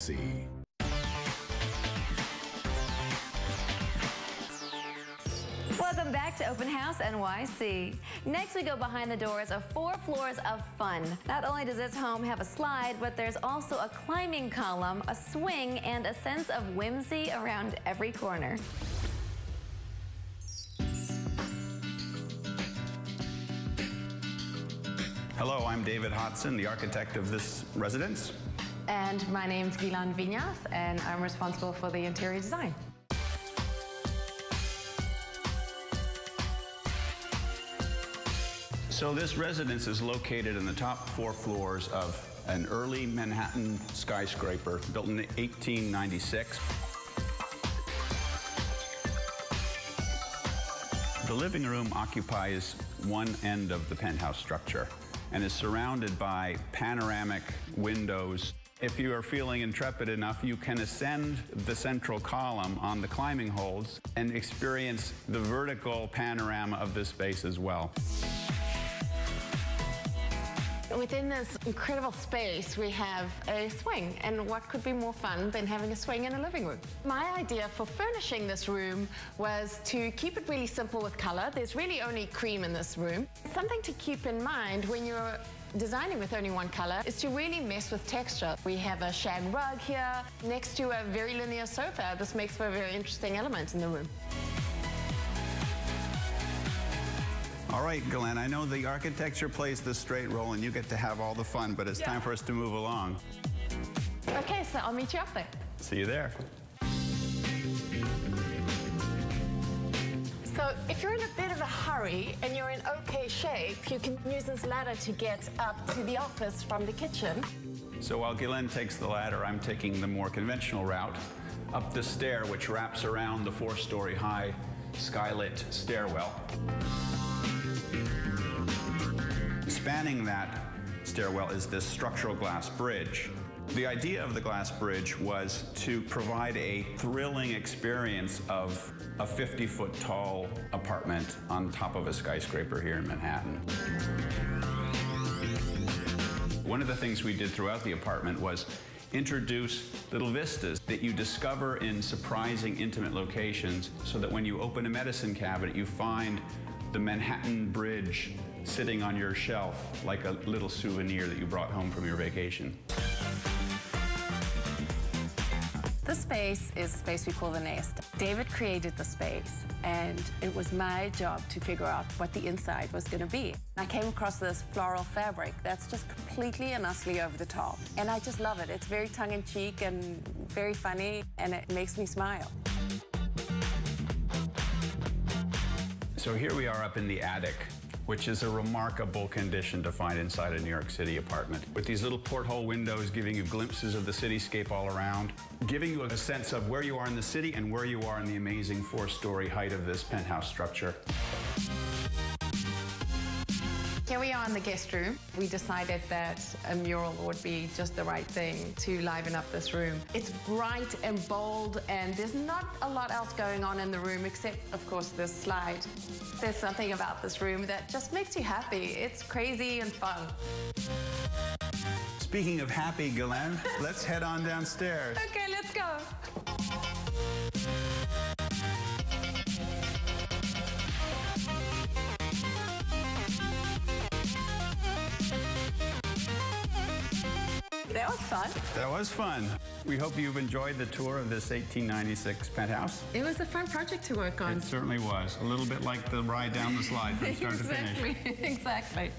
See. Welcome back to Open House NYC. Next we go behind the doors of 4 floors of fun. Not only does this home have a slide, but there's also a climbing column, a swing, and a sense of whimsy around every corner. Hello, I'm David Hotson, the architect of this residence. And my name's Ghislaine Viñas, and I'm responsible for the interior design. So this residence is located in the top 4 floors of an early Manhattan skyscraper built in 1896. The living room occupies one end of the penthouse structure and is surrounded by panoramic windows. If you are feeling intrepid enough, you can ascend the central column on the climbing holds and experience the vertical panorama of this space as well. Within this incredible space, we have a swing, and what could be more fun than having a swing in a living room? My idea for furnishing this room was to keep it really simple with color. There's really only cream in this room. Something to keep in mind when you're designing with only one color is to really mess with texture. We have a shag rug here next to a very linear sofa. This makes for a very interesting element in the room. All right, Ghislaine, I know the architecture plays the straight role and you get to have all the fun, but it's time for us to move along. Okay, so I'll meet you up there. See you there. So if you're in a bit of a hurry and you're in okay shape, you can use this ladder to get up to the office from the kitchen. So while Ghislaine takes the ladder, I'm taking the more conventional route up the stair, which wraps around the 4-story high skylit stairwell. Spanning that stairwell is this structural glass bridge. The idea of the glass bridge was to provide a thrilling experience of a 50-foot tall apartment on top of a skyscraper here in Manhattan. One of the things we did throughout the apartment was introduce little vistas that you discover in surprising, intimate locations, so that when you open a medicine cabinet, you find the Manhattan Bridge sitting on your shelf like a little souvenir that you brought home from your vacation. This space is a space we call the nest. David created the space, and it was my job to figure out what the inside was going to be. I came across this floral fabric that's just completely and utterly over the top, and I just love it. It's very tongue-in-cheek and very funny, and it makes me smile. So here we are up in the attic, which is a remarkable condition to find inside a New York City apartment, with these little porthole windows giving you glimpses of the cityscape all around, giving you a sense of where you are in the city and where you are in the amazing 4-story height of this penthouse structure. Here we are in the guest room. We decided that a mural would be just the right thing to liven up this room. It's bright and bold, and there's not a lot else going on in the room except, of course, this slide. There's something about this room that just makes you happy. It's crazy and fun. Speaking of happy, Ghislaine, let's head on downstairs. Okay, let's go. That was fun. That was fun. We hope you've enjoyed the tour of this 1896 penthouse. It was a fun project to work on. It certainly was. A little bit like the ride down the slide from start to finish. Exactly.